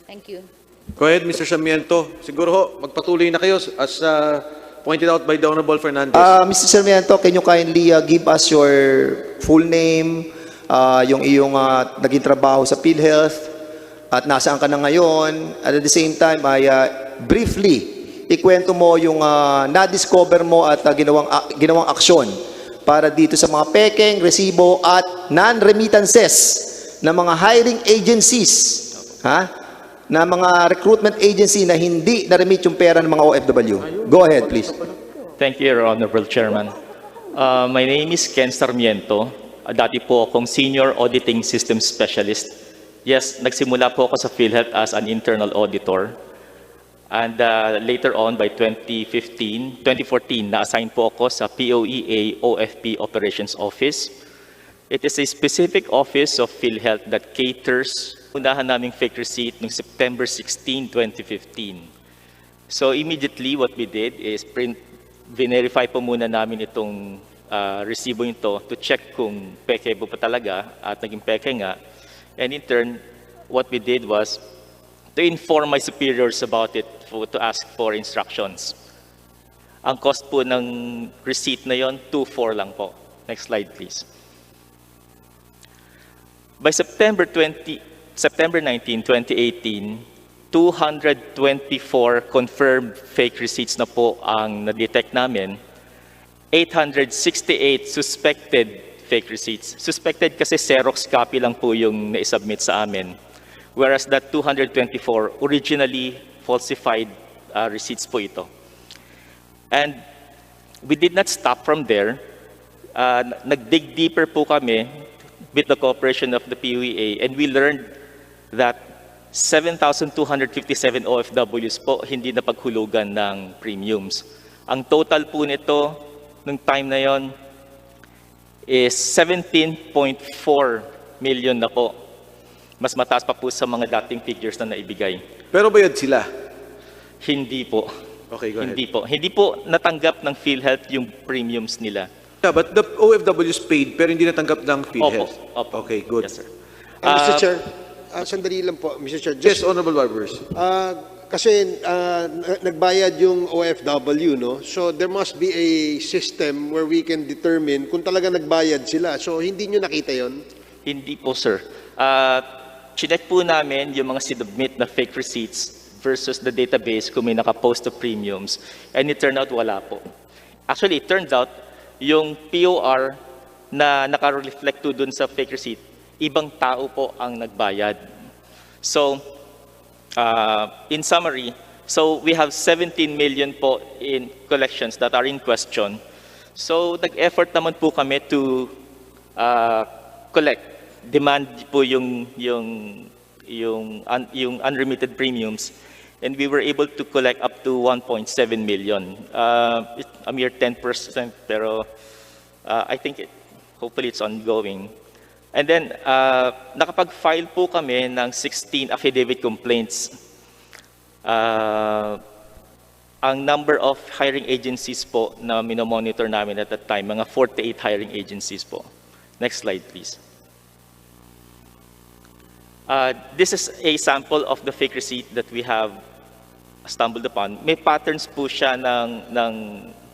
Thank you. Go ahead, Mr. Sarmiento. Siguro ho, magpatuloy na kayo as pointed out by the Honorable Fernandez. Mr. Sarmiento, can you kindly give us your full name, yung iyong naging trabaho sa PhilHealth, at nasaan ka na ngayon? At the same time, ay briefly, ikwento mo yung na-discover mo at ginawang aksyon para dito sa mga Pekeng, Resibo, at non-remittances na mga hiring agencies, na mga recruitment agency na hindi na-remit yung pera ng mga OFW. Go ahead, please. Thank you, Your Honorable Chairman. My name is Ken Sarmiento. Dati po akong Senior Auditing System Specialist. Yes, nagsimula po ako sa PhilHealth as an internal auditor. And later on, by 2014, na-assign po ako sa POEA OFP Operations Office. It is a specific office of PhilHealth that caters. Unahan naming fake receipt noong September 16, 2015. So immediately what we did is verify po muna namin itong resibo ito to check kung peke po pa talaga at naging peke nga. And in turn, what we did was to inform my superiors about it, to ask for instructions. Ang cost po ng receipt na yon, 2,400 lang po. Next slide, please. By September 19, 2018, 224 confirmed fake receipts na po ang na-detect namin. 868 suspected fake receipts. Suspected kasi Xerox copy lang po yung na-submit sa amin. Whereas that 224 originally falsified receipts po ito. And we did not stop from there. Nag-dig deeper po kami with the cooperation of the POEA, and we learned that 7,257 OFWs po hindi na paghulugan ng premiums. Ang total po nito nung time na yon is 17.4 million na po. Mas mataas pa po sa mga dating figures na naibigay. Pero bayad sila? Hindi po. Okay, go ahead. Hindi po natanggap ng PhilHealth yung premiums nila. Yeah, but the OFWs paid pero hindi natanggap ng PhilHealth. Opo. Okay, good. Yes, sir. Mr. Chair, sandali lang po, Mr. Chair. Yes, Honorable Barbers. Kasi nagbayad yung OFW, no? So there must be a system where we can determine kung talaga nagbayad sila. So hindi nyo nakita yon? Hindi po, sir. Chinek po namin yung mga sinubmit na fake receipts versus the database kung may nakapost of premiums. And it turned out wala po. Actually, it turns out yung POR na naka-reflect to dun sa fake receipt, ibang tao po ang nagbayad. So, in summary, so we have 17 million po in collections that are in question. So, nag-effort naman po kami to collect, demand po yung unremitted premiums, and we were able to collect up to 1.7 million. A mere 10%, pero I think hopefully it's ongoing. And then, nakapag-file po kami ng 16 affidavit complaints. Ang number of hiring agencies po na minomonitor namin at that time, mga 48 hiring agencies po. Next slide, please. This is a sample of the fake receipt that we have stumbled upon. May patterns po siya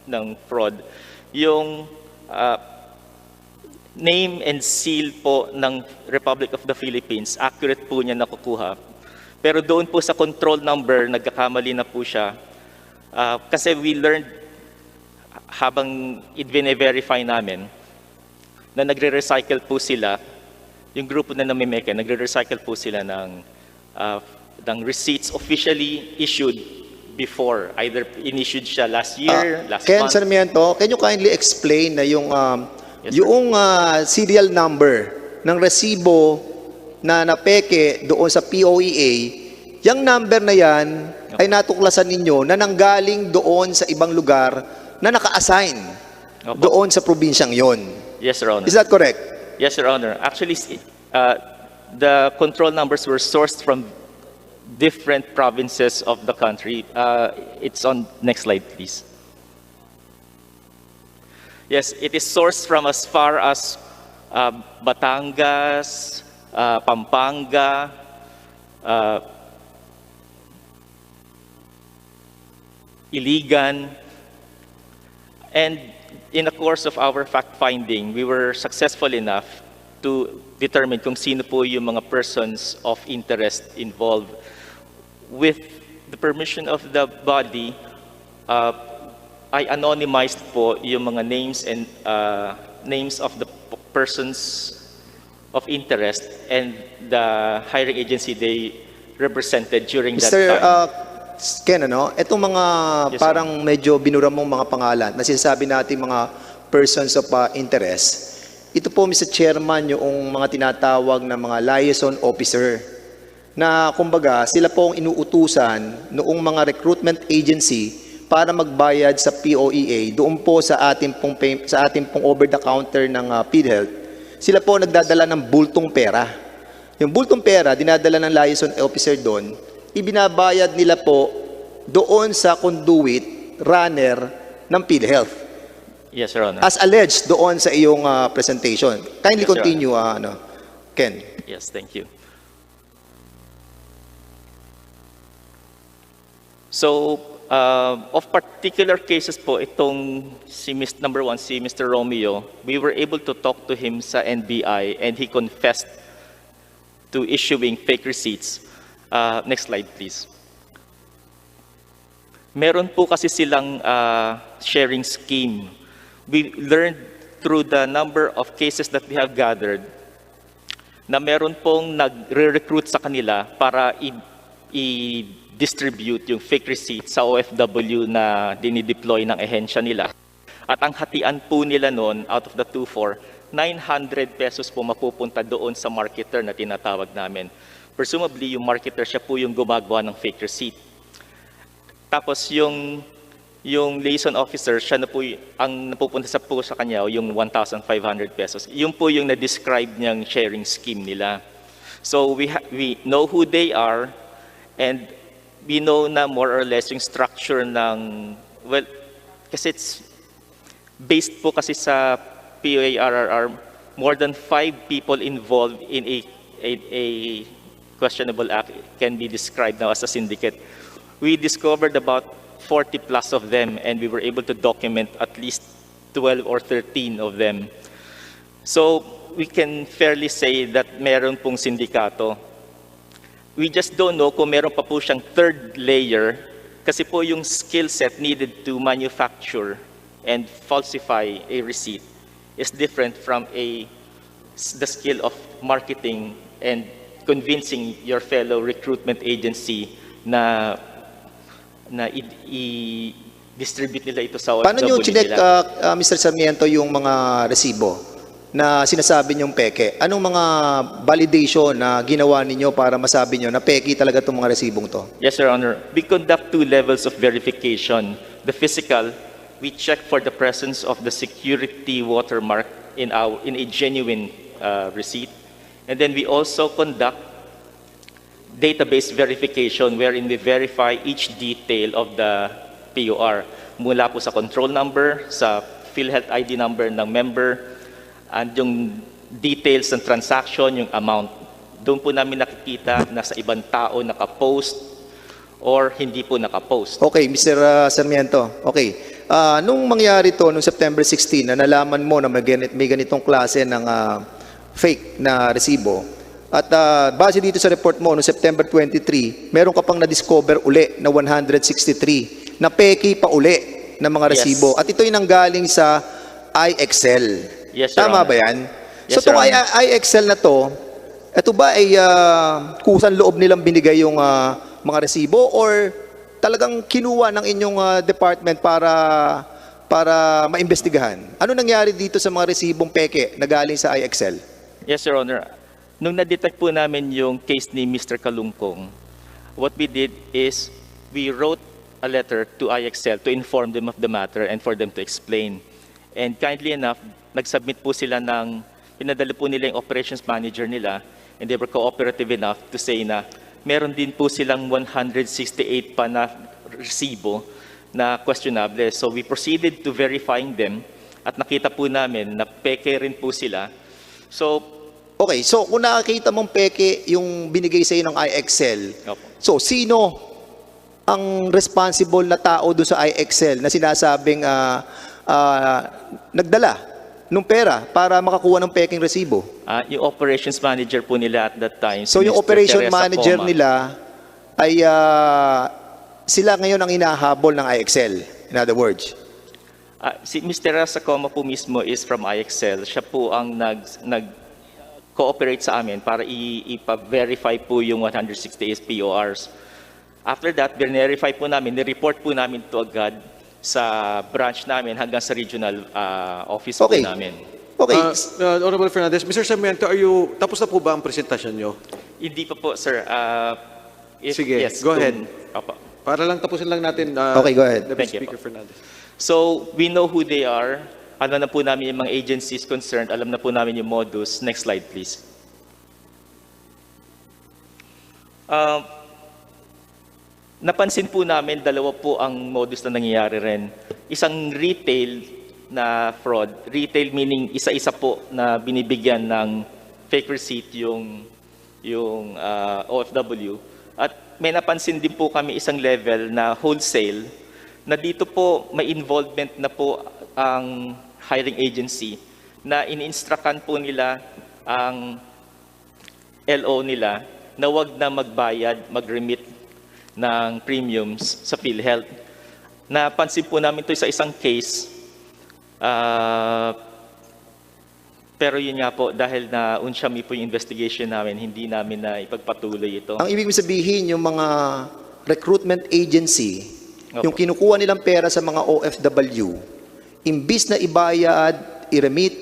ng fraud. Yung name and seal po ng Republic of the Philippines, accurate po niya nakukuha. Pero doon po sa control number, nagkakamali na po siya. Kasi we learned habang i-verify namin na nagre-recycle po sila, yung grupo na namimeke, nagre-recycle po sila ng receipts officially issued before. Either in-issued siya last year, last Ken month. Sarmiento, can you kindly explain na yung Yes, yung serial number ng resibo na napeke doon sa POEA, yung number na yan ay natuklasan ninyo na nanggaling doon sa ibang lugar na naka-assign doon sa probinsyang yon. Yes, Your Honor. Is that correct? Yes, Your Honor. Actually, the control numbers were sourced from different provinces of the country. It's on next slide, please. Yes, it is sourced from as far as Batangas, Pampanga, Iligan. And in the course of our fact-finding, we were successful enough to determine kung sino po yung mga persons of interest involved. With the permission of the body, I anonymized po yung mga names and names of the persons of interest and the hiring agency they represented during that Mr. time. Ken, ano, itong mga Yes, sir. parang medyo binura mong mga pangalan na sinasabi natin mga persons of interest, ito po, Mr. Chairman, yung mga tinatawag na mga liaison officer na kumbaga sila po ang inuutusan noong mga recruitment agency para magbayad sa POEA doon po sa ating pong over-the-counter ng PhilHealth. Sila po nagdadala ng bultong pera. Yung bultong pera, dinadala ng liaison officer doon, ibinabayad nila po doon sa conduit runner ng PhilHealth. Yes, Your Honor. As alleged doon sa iyong presentation. Kindly Yes, Your continue, Ken. Yes, thank you. So, of particular cases po, itong number one, si Mr. Romeo, we were able to talk to him sa NBI and he confessed to issuing fake receipts. Next slide, please. Meron po kasi silang sharing scheme. We learned through the number of cases that we have gathered na meron pong nagre-recruit sa kanila para i-distribute yung fake receipt sa OFW na dinideploy ng ehensya nila. At ang hatian po nila noon, out of the 2-4, 900 pesos po mapupunta doon sa marketer na tinatawag namin. Presumably, yung marketer siya po yung gumagawa ng fake receipt. Tapos yung liaison officer, siya na po ang napupunta sa kanya, yung 1,500 pesos. Yun po yung na-describe niyang sharing scheme nila. So we know who they are and we know na more or less yung structure ng, well, kasi it's based po kasi sa POARRR, more than 5 people involved in a questionable act can be described now as a syndicate. We discovered about 40 plus of them and we were able to document at least 12 or 13 of them. So we can fairly say that meron pong sindikato. We just don't know kung meron pa po siyang third layer kasi po yung skill set needed to manufacture and falsify a receipt is different from the skill of marketing and convincing your fellow recruitment agency na i-distribute nila ito sa Paano nyo OFW chinek, nila. Mr. Sarmiento, yung mga resibo na sinasabi nyong peke? Anong mga validation na ginawa ninyo para masabi nyo na peke talaga itong mga resibong to? Yes, Your Honor. We conduct 2 levels of verification. The physical, we check for the presence of the security watermark in a genuine receipt. And then we also conduct database verification wherein we verify each detail of the POR. Mula po sa control number, sa PhilHealth ID number ng member, and yung details ng transaction, yung amount. Doon po namin nakikita na sa ibang tao nakapost or hindi po nakapost. Okay, Mr. Sarmiento. Okay. Nung mangyari to, nung September 16, na nalaman mo na may ganitong klase ng fake na resibo, at base dito sa report mo, noong September 23, meron ka pang na-discover uli na 163 na peki pa uli ng mga resibo. Yes. At ito yung nanggaling sa iExcel. Yes, Your Tama Honor. ba yan? Yes, So itong Your Honor. iExcel na to, ito ba ay kusang loob nilang binigay yung mga resibo or talagang kinuha ng inyong department para maimbestigahan? Ano nangyari dito sa mga resibong peke na galing sa iExcel? Yes, Your Honor. Nung na-detect po namin yung case ni Mr. Kalungkong, what we did is we wrote a letter to iExcel to inform them of the matter and for them to explain. And kindly enough, nag-submit po sila pinadala po nila yung operations manager nila and they were cooperative enough to say na meron din po silang 168 pa na resibo na questionable. So we proceeded to verifying them at nakita po namin na peke rin po sila. So, Okay, so kung nakakita mong peke yung binigay sa iyo ng iExcel, opo. so sino ang responsible na tao doon sa iExcel na sinasabing nagdala ng pera para makakuha ng Pekeng resibo? Yung operations manager po nila at that time, So si yung Mr. operation Teresa manager Coma. nila ay sila ngayon ang inahabol ng iExcel, in other words. Si Mr. Teresa Coma po mismo is from iExcel. Siya po ang nag-cooperate sa amin para ipa-verify po yung 168 PORs. After that, verify po namin, ni-report po namin to agad sa branch namin hanggang sa regional office Okay. po namin. Okay. Honorable Fernandez, Mr. Sarmiento, tapos na po ba ang presentasyon nyo? Hindi pa po, sir. Sige, go ahead. Opo. Para lang tapusin lang natin, Okay, go ahead. Deputy Thank you Speaker po. Fernandez. So, we know who they are. Alam na po namin yung mga agencies concerned. Alam na po namin yung modus. Next slide, please. Napansin po namin, dalawa po ang modus na nangyayari rin. Isang retail na fraud. Retail meaning isa-isa po na binibigyan ng fake receipt yung OFW. At may napansin din po kami isang level na wholesale na dito po may involvement na po ang hiring agency na ini-instructan po nila ang LO nila na wag na magbayad, mag-remit ng premiums sa PhilHealth. Napansin po namin ito sa isang case, pero yun nga po, dahil na unsyami po yung investigation namin, hindi namin na ipagpatuloy ito. Ang ibig sabihin, yung mga recruitment agency, Opo. yung kinukuha nilang pera sa mga OFW, imbis na ibayad, i-remit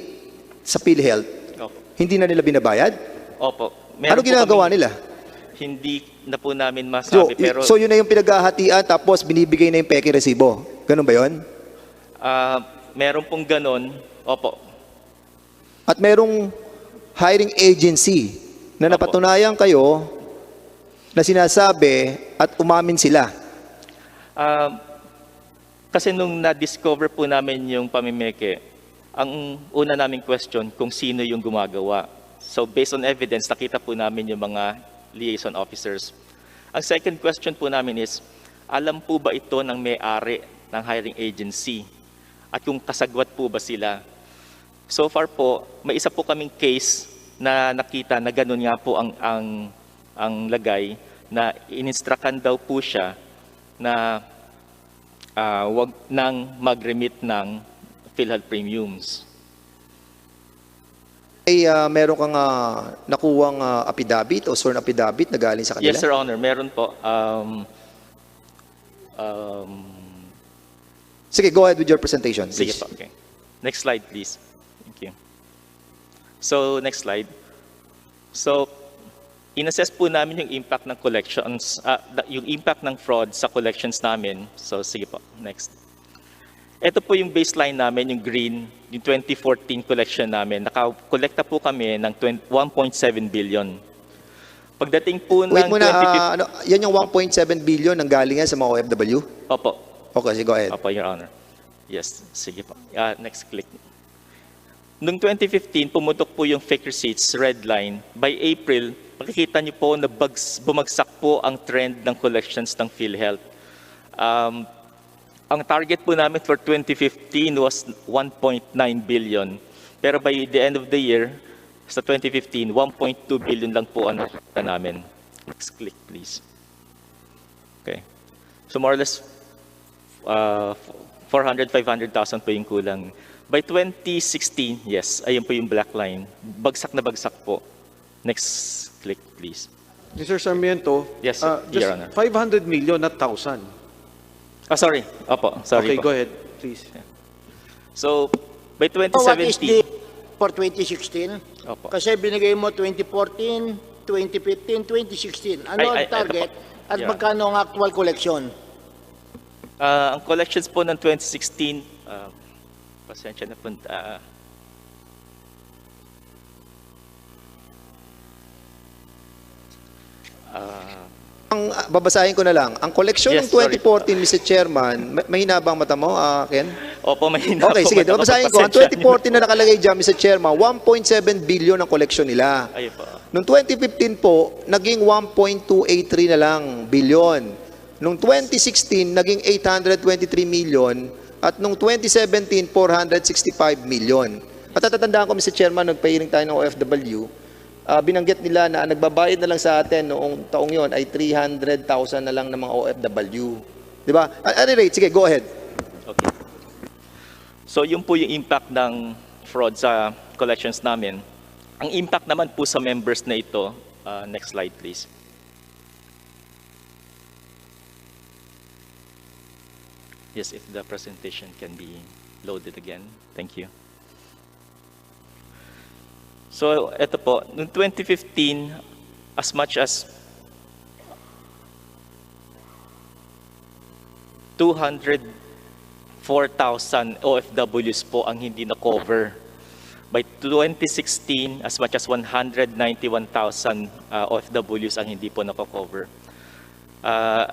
sa PhilHealth, Opo. hindi na nila binabayad? Opo. Ano ginagawa nila? Hindi na po namin masabi, pero So yun na yung pinaghahatian, tapos binibigay na yung Pekeng resibo. Ganun ba yun? meron pong ganon. Opo. At merong hiring agency na Opo. napatunayan kayo na sinasabi at umamin sila. Kasi nung na-discover po namin yung pamimeke, ang una naming question kung sino yung gumagawa. So based on evidence, nakita po namin yung mga liaison officers. Ang second question po namin is, alam po ba ito ng may-ari ng hiring agency? At kung kasagwat po ba sila? So far po, may isa po kaming case na nakita na ganun nga po ang lagay, na ininstructan daw po siya na wag nang mag-remit ng PhilHealth premiums. Ay meron kang nakuwang affidavit o sworn affidavit na galing sa kanila? Yes, Sir Honor. Meron po. Sige, go ahead with your presentation, Sige please. po. Okay. Next slide, please. Thank you. So, next slide. So, inassess po namin yung impact ng collections, yung impact ng fraud sa collections namin. So, sige po. Next. Ito po yung baseline namin, yung green, yung 2014 collection namin. Nakakolekta po kami ng 1.7 billion. Pagdating po ng Wait muna, 2015... yan yung 1.7 billion ang galing yan sa mga OFW? Opo. Okay, go ahead. Opo, Your Honor. Yes, sige po. Next click. Noong 2015, pumutok po yung fake receipts, red line. By April, makikita niyo po na bumagsak po ang trend ng collections ng PhilHealth. Ang target po namin for 2015 was 1.9 billion. Pero by the end of the year, sa 2015, 1.2 billion lang po ang nakita namin. Next click, please. Okay. So more or less, 400, 500,000 po yung kulang. By 2016, yes, ayun po yung black line. Bagsak na bagsak po. Next click, please. Mr. Sarmiento, Yes, just Your Honor. 500 million, not 1,000. Sorry. Opo, sorry Okay, po. go ahead, please. So, by So what is 2017, the for 2016? Opo. Kasi binigay mo 2014, 2015, 2016. Ano ang ito target po. at Yeah. magkano ang actual collection? ang collections po ng 2016, pasensya na po, Ang babasahin ko na lang. Ang koleksyon Yes, ng 2014, Mr. Chairman, mahina ba ang mata mo, Ken? opo, mahina Okay, po. sige. Babasahin ko. Ang Pasensya niyo. 2014 na nakalagay dyan, Mr. Chairman, 1.7 billion ang koleksyon nila. Ayun po. Noong 2015 po, naging 1.283 na lang billion. Nung 2016, naging 823 million. At nung 2017, 465 million. At tatandaan ko, Mr. Chairman, nagpa-hearing tayo ng OFW. Binanggit nila na nagbabayad na lang sa atin noong taong yon ay 300,000 na lang ng mga OFW. Di ba? At any rate, sige, go ahead. Okay. So yun po yung impact ng fraud sa collections namin. Ang impact naman po sa members na ito, next slide please. Yes, if the presentation can be loaded again. Thank you. So ito po, noong 2015, as much as 204,000 OFWs po ang hindi na-cover. By 2016, as much as 191,000 OFWs ang hindi po na-cover.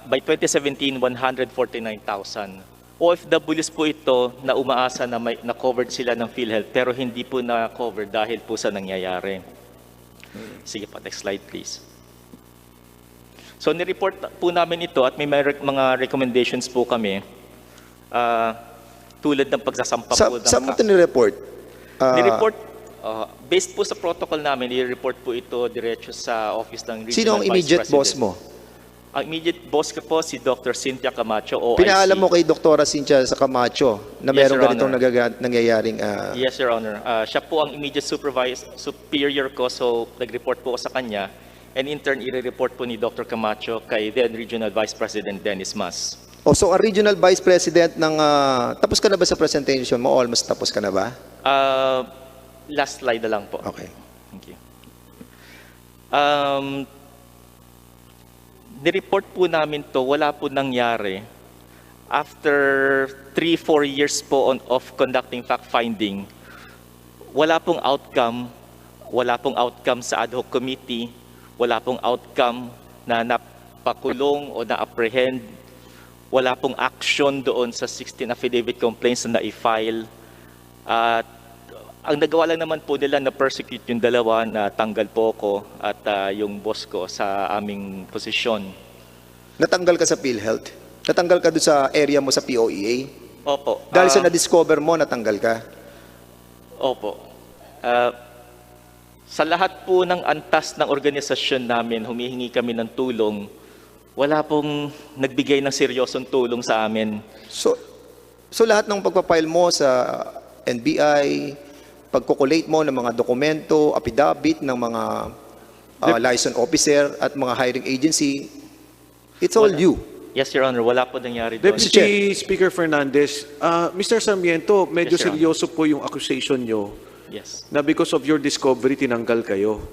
By 2017, 149,000. OFWs po ito na umaasa na na-covered sila ng PhilHealth pero hindi po na-cover dahil po sa nangyayari. Sige po, next slide please. So nireport po namin ito at may mga recommendations po kami tulad ng pagsasampa po ng Saan mo ito nireport? Nireport, based po sa protocol namin, nireport po ito diretso sa office ng Regional Sino ang Vice immediate President. boss mo? Ang immediate boss ko po si Dr. Cynthia Camacho, OIC. Pinaalam mo kay Dr. Cynthia sa Camacho na Yes, merong Your ganitong nangyayaring... Yes, Your Honor. Siya po ang immediate superior ko, so nag-report po ako sa kanya. And in turn, i-report po ni Dr. Camacho kay then Regional Vice President Dennis Mas. so ang Regional Vice President ng... tapos ka na ba sa presentation mo? Almost tapos ka na ba? Last slide na lang po. Okay. Thank you. Nireport po namin to, wala po nangyari. After 3-4 years po of conducting fact-finding, wala pong outcome sa ad hoc committee, wala pong outcome na napakulong o na-apprehend, wala pong action doon sa 16 affidavit complaints na na-file. At ang nagawa lang naman po nila na persecute yung dalawa, na tanggal po ako at yung boss ko sa aming posisyon. Natanggal ka sa PhilHealth? Natanggal ka doon sa area mo sa POEA? Opo. Dahil sa na-discover mo, natanggal ka? Opo. Sa lahat po ng antas ng organisasyon namin, humihingi kami ng tulong, wala pong nagbigay ng seryosong tulong sa amin. So lahat ng pagpapile mo sa NBI, pagkukulate mo ng mga dokumento, affidavit ng mga license officer at mga hiring agency, it's all you. Yes, Your Honor, wala po nangyari doon. Deputy Speaker Fernandez, Mr. Sarmiento, medyo Yes, Your Honor. seryoso po yung accusation nyo Yes. na because of your discovery, tinanggal kayo.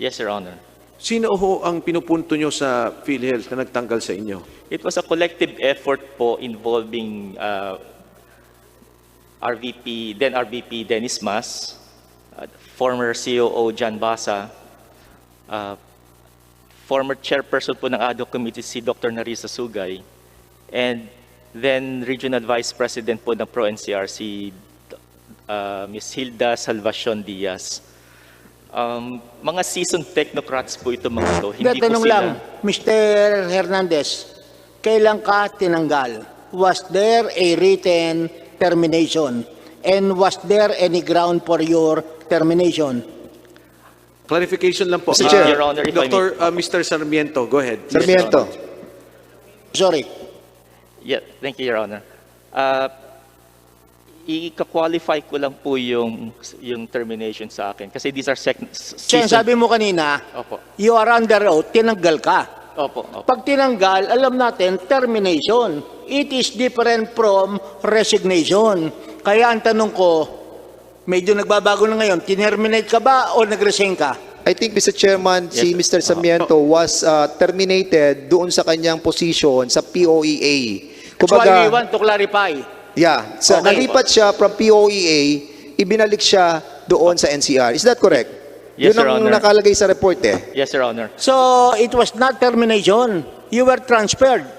Yes, Your Honor. Sino ho ang pinupunto nyo sa PhilHealth na nagtanggal sa inyo? It was a collective effort po involving then RVP Dennis Mas, former COO Jan Basa, former chairperson po ng ad hoc committee si Dr. Narisa Sugay, and then Regional Vice President po ng PRO-NCR si Ms. Hilda Salvacion Diaz. Mga seasoned technocrats po ito mga to. Hindi po Tanong sila... lang, Mr. Hernandez, kailan ka tinanggal? Was there a written termination? And was there any ground for your termination? Clarification lang po. Mr. Chair. Your Honor, if I may- Dr. Mr. Sarmiento, go ahead. Sarmiento. Sorry. Yeah, thank you, Your Honor. I-qualify ko lang po yung termination sa akin kasi these are Sen, sabi mo kanina, Opo. you are under oath, tinanggal ka. Opo, opo. Pag tinanggal, alam natin, termination. It is different from resignation. Kaya ang tanong ko, medyo nagbabago na ngayon, tinerminate ka ba o nag-resign ka? I think, Mr. Chairman, si Mr. Sarmiento was terminated doon sa kanyang position sa POEA. That's why we want to clarify. Yeah, Okay. nalipat siya from POEA, ibinalik siya doon sa NCR. Is that correct? Yes, Yun Your ang Honor. nakalagay sa report eh. Yes, Your Honor. So, it was not termination. You were transferred.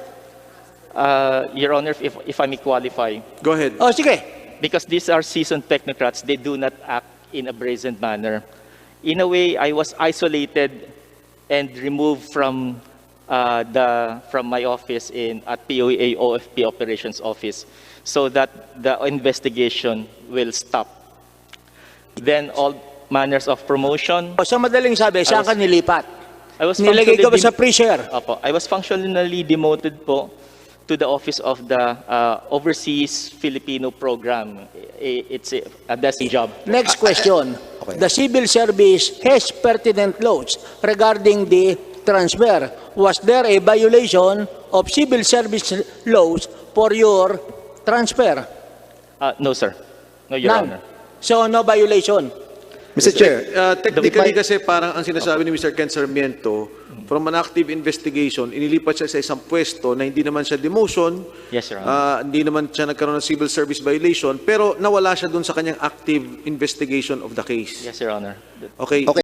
Your Honor, if I may qualify, Go ahead. O, sige. because these are seasoned technocrats, they do not act in a brazen manner. In a way, I was isolated and removed from from my office at POA OFP Operations Office so that the investigation will stop. Then all manners of promotion. O, sa madaling sabi, saan ka nilipat? I was Nilagay ka ba functionally sa pre-share? Opo, I was functionally demoted po to the office of the Overseas Filipino Program. It's a desk job. Next question. Okay. The civil service has pertinent laws regarding the transfer. Was there a violation of civil service laws for your transfer? No, sir. No, Your None. Honor. So, no violation. Mr. Chair, Technically kasi parang ang sinasabi ni Mr. Ken Sarmiento, from an active investigation, inilipat siya sa isang pwesto na hindi naman siya demotion, Yes, Your Honor. hindi naman siya nagkaroon ng civil service violation, pero nawala siya dun sa kanyang active investigation of the case. Yes, Your Honor. Okay. Okay.